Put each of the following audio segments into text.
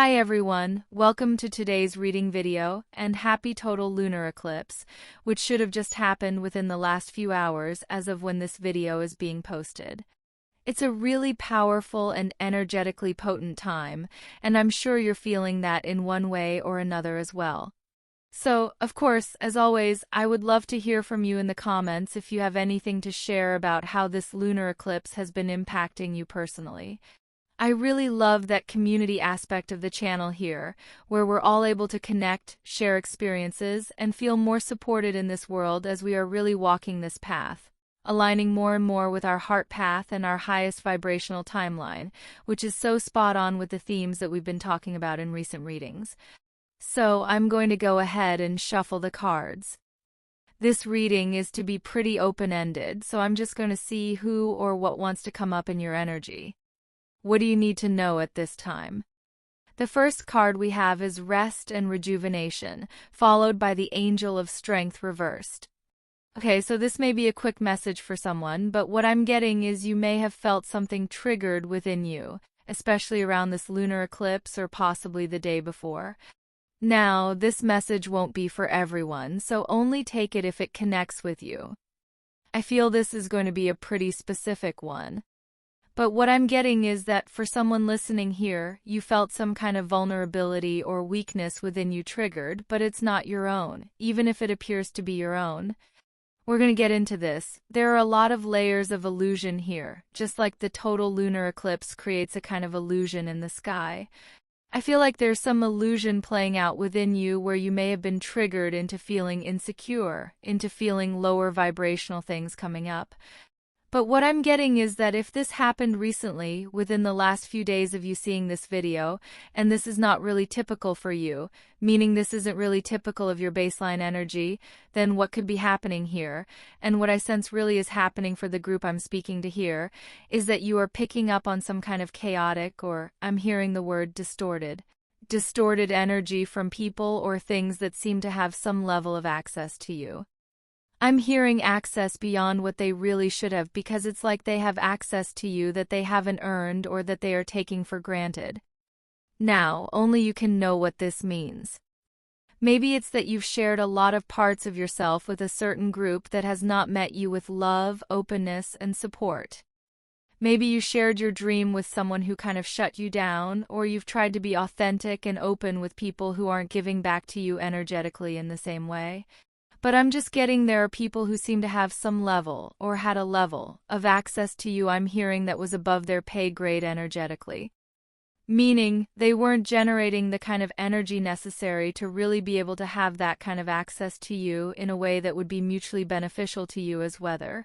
Hi everyone, welcome to today's reading video, and happy total lunar eclipse, which should have just happened within the last few hours as of when this video is being posted. It's a really powerful and energetically potent time, and I'm sure you're feeling that in one way or another as well. So, of course, as always, I would love to hear from you in the comments if you have anything to share about how this lunar eclipse has been impacting you personally. I really love that community aspect of the channel here, where we're all able to connect, share experiences, and feel more supported in this world as we are really walking this path, aligning more and more with our heart path and our highest vibrational timeline, which is so spot on with the themes that we've been talking about in recent readings. So I'm going to go ahead and shuffle the cards. This reading is to be pretty open-ended, so I'm just going to see who or what wants to come up in your energy. What do you need to know at this time? The first card we have is Rest and Rejuvenation, followed by the Angel of Strength reversed. Okay, so this may be a quick message for someone, but what I'm getting is you may have felt something triggered within you, especially around this lunar eclipse or possibly the day before. Now, this message won't be for everyone, so only take it if it connects with you. I feel this is going to be a pretty specific one. But what I'm getting is that for someone listening here, you felt some kind of vulnerability or weakness within you triggered, but it's not your own, even if it appears to be your own. We're going to get into this. There are a lot of layers of illusion here, just like the total lunar eclipse creates a kind of illusion in the sky. I feel like there's some illusion playing out within you where you may have been triggered into feeling insecure, into feeling lower vibrational things coming up. But what I'm getting is that if this happened recently, within the last few days of you seeing this video, and this is not really typical for you, meaning this isn't really typical of your baseline energy, then what could be happening here, and what I sense really is happening for the group I'm speaking to here, is that you are picking up on some kind of chaotic, or I'm hearing the word distorted energy from people or things that seem to have some level of access to you. I'm hearing access beyond what they really should have because it's like they have access to you that they haven't earned or that they are taking for granted. Now, only you can know what this means. Maybe it's that you've shared a lot of parts of yourself with a certain group that has not met you with love, openness, and support. Maybe you shared your dream with someone who kind of shut you down, or you've tried to be authentic and open with people who aren't giving back to you energetically in the same way. But I'm just getting there are people who seem to have some level, or had a level, of access to you I'm hearing that was above their pay grade energetically. Meaning, they weren't generating the kind of energy necessary to really be able to have that kind of access to you in a way that would be mutually beneficial to you as well.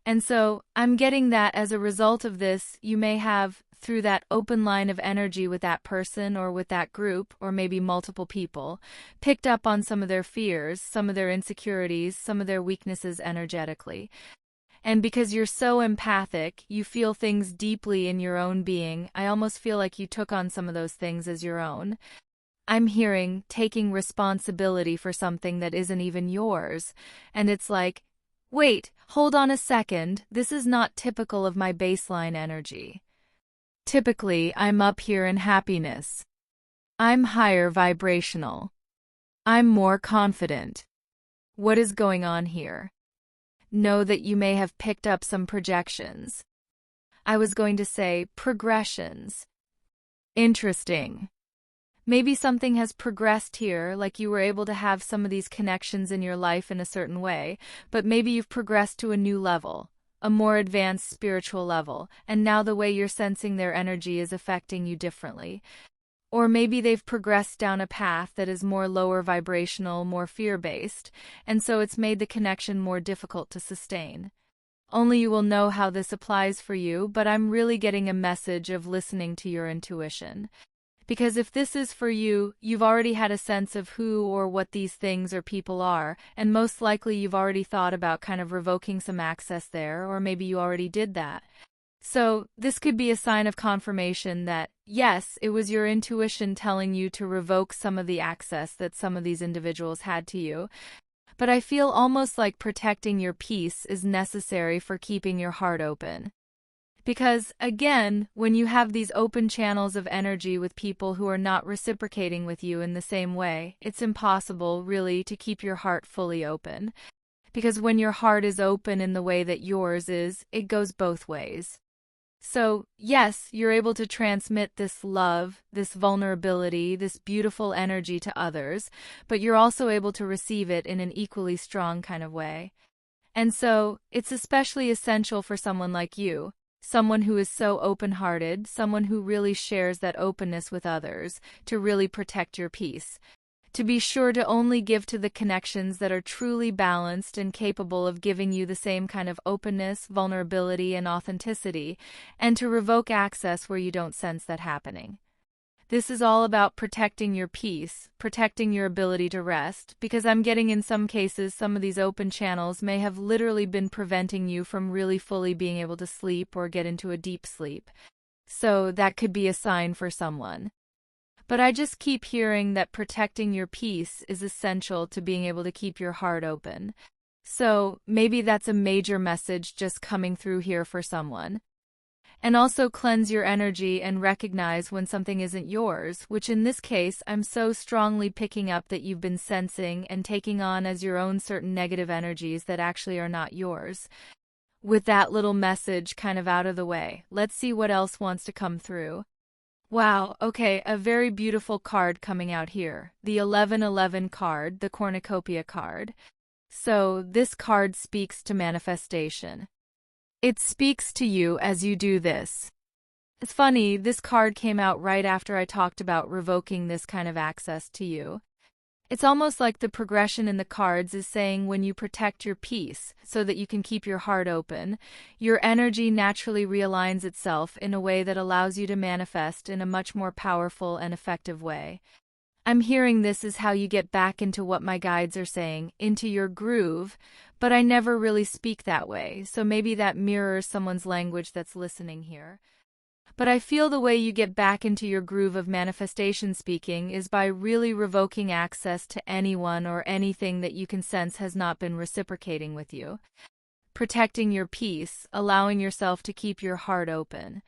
And so, I'm getting that as a result of this, you may have, through that open line of energy with that person or with that group, or maybe multiple people, picked up on some of their fears, some of their insecurities, some of their weaknesses energetically. And because you're so empathic, you feel things deeply in your own being, I almost feel like you took on some of those things as your own. I'm hearing taking responsibility for something that isn't even yours, and it's like, wait, hold on a second, this is not typical of my baseline energy. Typically, I'm up here in happiness. I'm higher vibrational. I'm more confident. What is going on here? Know that you may have picked up some projections. I was going to say progressions. Interesting. Maybe something has progressed here, like you were able to have some of these connections in your life in a certain way, but maybe you've progressed to a new level, a more advanced spiritual level, and now the way you're sensing their energy is affecting you differently. Or maybe they've progressed down a path that is more lower vibrational, more fear-based, and so it's made the connection more difficult to sustain. Only you will know how this applies for you, but I'm really getting a message of listening to your intuition. Because if this is for you, you've already had a sense of who or what these things or people are, and most likely you've already thought about kind of revoking some access there, or maybe you already did that. So, this could be a sign of confirmation that, yes, it was your intuition telling you to revoke some of the access that some of these individuals had to you. But I feel almost like protecting your peace is necessary for keeping your heart open. Because, again, when you have these open channels of energy with people who are not reciprocating with you in the same way, it's impossible, really, to keep your heart fully open. Because when your heart is open in the way that yours is, it goes both ways. So, yes, you're able to transmit this love, this vulnerability, this beautiful energy to others, but you're also able to receive it in an equally strong kind of way. And so, it's especially essential for someone like you, someone who is so open-hearted, someone who really shares that openness with others, to really protect your peace. To be sure to only give to the connections that are truly balanced and capable of giving you the same kind of openness, vulnerability, and authenticity, and to revoke access where you don't sense that happening. This is all about protecting your peace, protecting your ability to rest, because I'm getting in some cases some of these open channels may have literally been preventing you from really fully being able to sleep or get into a deep sleep. So that could be a sign for someone. But I just keep hearing that protecting your peace is essential to being able to keep your heart open. So maybe that's a major message just coming through here for someone. And also cleanse your energy and recognize when something isn't yours, which in this case I'm so strongly picking up that you've been sensing and taking on as your own certain negative energies that actually are not yours. With that little message kind of out of the way, let's see what else wants to come through. Wow, okay, a very beautiful card coming out here. The 1111 card, the cornucopia card. So, this card speaks to manifestation. It speaks to you as you do this. It's funny, this card came out right after I talked about revoking this kind of access to you. It's almost like the progression in the cards is saying when you protect your peace so that you can keep your heart open, your energy naturally realigns itself in a way that allows you to manifest in a much more powerful and effective way. I'm hearing this is how you get back into what my guides are saying, into your groove, but I never really speak that way, so maybe that mirrors someone's language that's listening here. But I feel the way you get back into your groove of manifestation speaking is by really revoking access to anyone or anything that you can sense has not been reciprocating with you. Protecting your peace, allowing yourself to keep your heart open.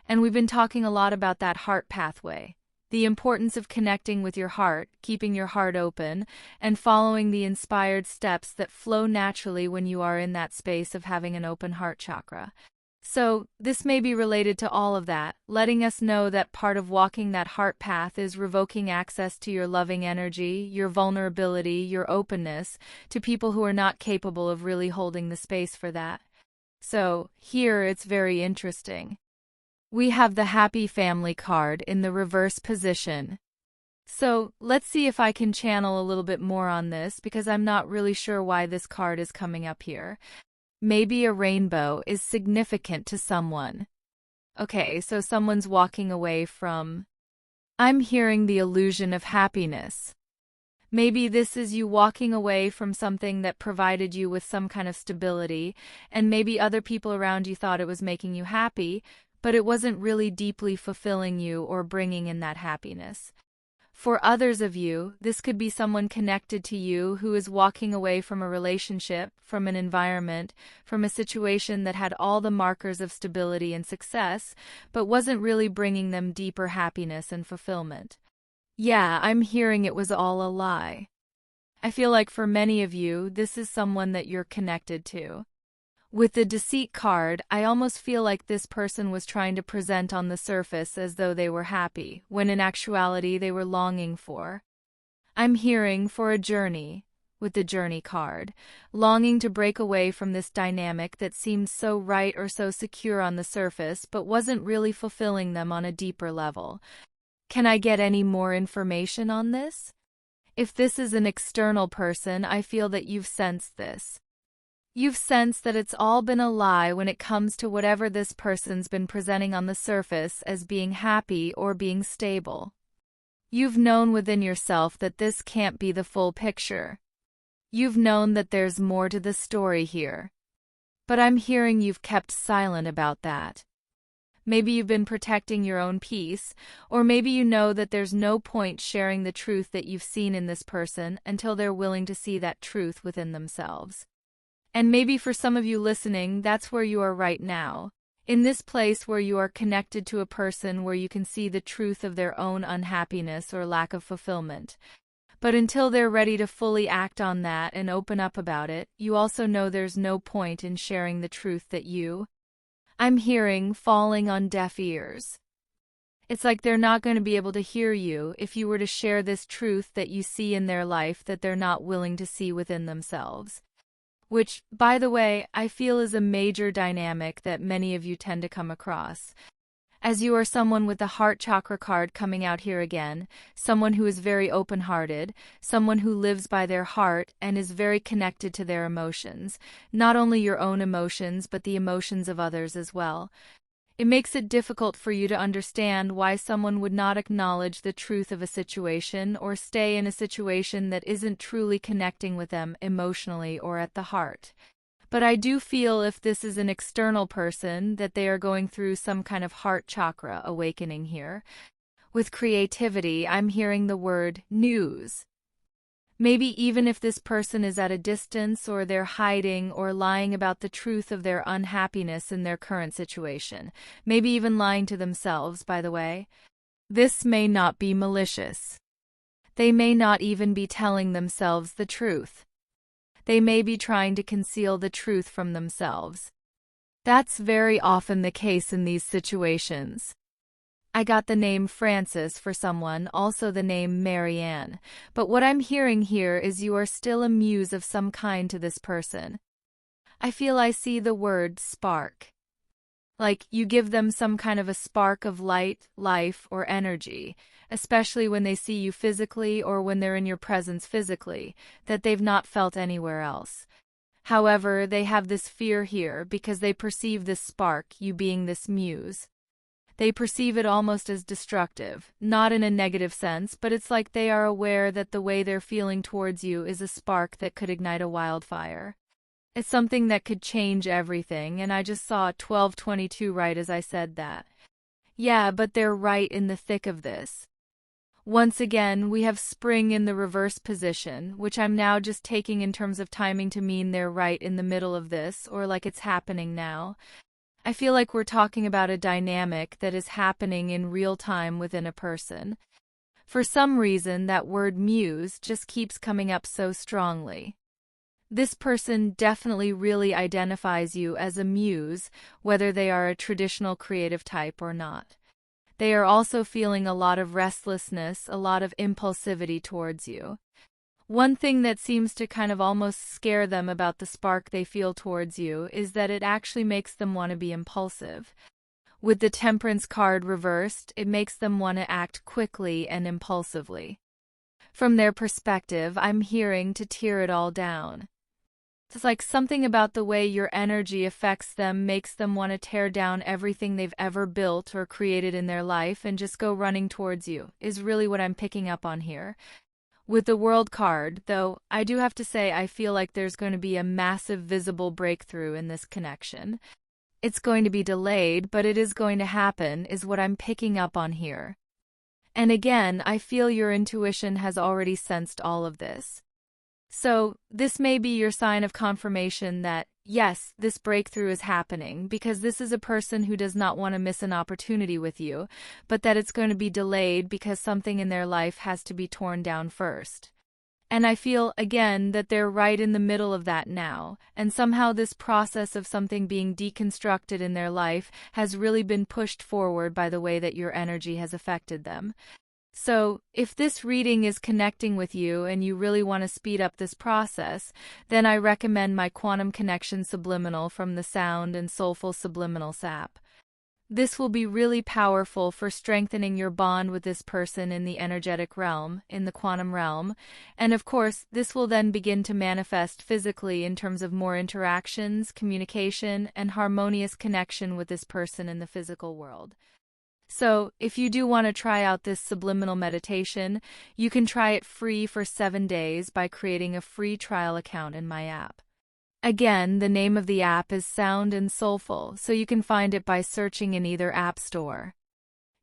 And we've been talking a lot about that heart pathway. The importance of connecting with your heart, keeping your heart open, and following the inspired steps that flow naturally when you are in that space of having an open heart chakra. So, this may be related to all of that, letting us know that part of walking that heart path is revoking access to your loving energy, your vulnerability, your openness, to people who are not capable of really holding the space for that. So, here it's very interesting. We have the Happy Family card in the reverse position. So, let's see if I can channel a little bit more on this because I'm not really sure why this card is coming up here. Maybe a rainbow is significant to someone. Okay, so someone's walking away from... I'm hearing the illusion of happiness. Maybe this is you walking away from something that provided you with some kind of stability, and maybe other people around you thought it was making you happy, but it wasn't really deeply fulfilling you or bringing in that happiness. For others of you, this could be someone connected to you who is walking away from a relationship, from an environment, from a situation that had all the markers of stability and success, but wasn't really bringing them deeper happiness and fulfillment. Yeah, I'm hearing it was all a lie. I feel like for many of you, this is someone that you're connected to. With the Deceit card, I almost feel like this person was trying to present on the surface as though they were happy, when in actuality they were longing for. I'm hearing for a journey, with the Journey card, longing to break away from this dynamic that seemed so right or so secure on the surface but wasn't really fulfilling them on a deeper level. Can I get any more information on this? If this is an external person, I feel that you've sensed this. You've sensed that it's all been a lie when it comes to whatever this person's been presenting on the surface as being happy or being stable. You've known within yourself that this can't be the full picture. You've known that there's more to the story here. But I'm hearing you've kept silent about that. Maybe you've been protecting your own peace, or maybe you know that there's no point sharing the truth that you've seen in this person until they're willing to see that truth within themselves. And maybe for some of you listening, that's where you are right now. In this place where you are connected to a person where you can see the truth of their own unhappiness or lack of fulfillment. But until they're ready to fully act on that and open up about it, you also know there's no point in sharing the truth that I'm hearing falling on deaf ears. It's like they're not going to be able to hear you if you were to share this truth that you see in their life that they're not willing to see within themselves. Which, by the way, I feel is a major dynamic that many of you tend to come across. As you are someone with the heart chakra card coming out here again, someone who is very open-hearted, someone who lives by their heart and is very connected to their emotions, not only your own emotions but the emotions of others as well. It makes it difficult for you to understand why someone would not acknowledge the truth of a situation or stay in a situation that isn't truly connecting with them emotionally or at the heart. But I do feel if this is an external person that they are going through some kind of heart chakra awakening here. With creativity, I'm hearing the word news. Maybe even if this person is at a distance or they're hiding or lying about the truth of their unhappiness in their current situation, maybe even lying to themselves, by the way. This may not be malicious. They may not even be telling themselves the truth. They may be trying to conceal the truth from themselves. That's very often the case in these situations. I got the name Francis for someone, also the name Marianne, but what I'm hearing here is you are still a muse of some kind to this person. I feel I see the word spark. Like you give them some kind of a spark of light, life, or energy, especially when they see you physically or when they're in your presence physically, that they've not felt anywhere else. However, they have this fear here because they perceive this spark, you being this muse. They perceive it almost as destructive, not in a negative sense, but it's like they are aware that the way they're feeling towards you is a spark that could ignite a wildfire. It's something that could change everything, and I just saw 1222 right as I said that. Yeah, but they're right in the thick of this. Once again, we have spring in the reverse position, which I'm now just taking in terms of timing to mean they're right in the middle of this, or like it's happening now. I feel like we're talking about a dynamic that is happening in real time within a person. For some reason, that word muse just keeps coming up so strongly. This person definitely really identifies you as a muse, whether they are a traditional creative type or not. They are also feeling a lot of restlessness, a lot of impulsivity towards you. One thing that seems to kind of almost scare them about the spark they feel towards you is that it actually makes them want to be impulsive. With the Temperance card reversed, it makes them want to act quickly and impulsively. From their perspective, I'm hearing to tear it all down. It's like something about the way your energy affects them makes them want to tear down everything they've ever built or created in their life and just go running towards you, is really what I'm picking up on here. With the World card, though, I do have to say I feel like there's going to be a massive visible breakthrough in this connection. It's going to be delayed, but it is going to happen, is what I'm picking up on here. And again, I feel your intuition has already sensed all of this. So, this may be your sign of confirmation that, yes, this breakthrough is happening because this is a person who does not want to miss an opportunity with you, but that it's going to be delayed because something in their life has to be torn down first. And I feel, again, that they're right in the middle of that now, and somehow this process of something being deconstructed in their life has really been pushed forward by the way that your energy has affected them. So, if this reading is connecting with you and you really want to speed up this process, then I recommend my Quantum Connection Subliminal from the Sound and Soulful Subliminal app. This will be really powerful for strengthening your bond with this person in the energetic realm, in the quantum realm, and of course, this will then begin to manifest physically in terms of more interactions, communication, and harmonious connection with this person in the physical world. So, if you do want to try out this subliminal meditation, you can try it free for 7 days by creating a free trial account in my app. Again, the name of the app is Sound and Soulful, so you can find it by searching in either app store.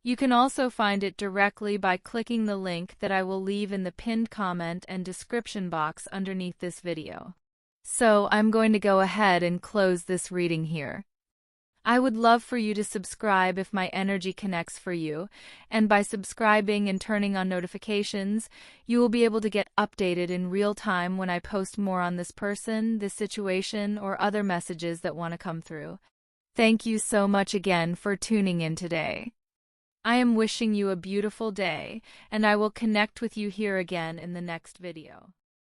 You can also find it directly by clicking the link that I will leave in the pinned comment and description box underneath this video. So, I'm going to go ahead and close this reading here. I would love for you to subscribe if my energy connects for you, and by subscribing and turning on notifications, you will be able to get updated in real time when I post more on this person, this situation, or other messages that want to come through. Thank you so much again for tuning in today. I am wishing you a beautiful day, and I will connect with you here again in the next video.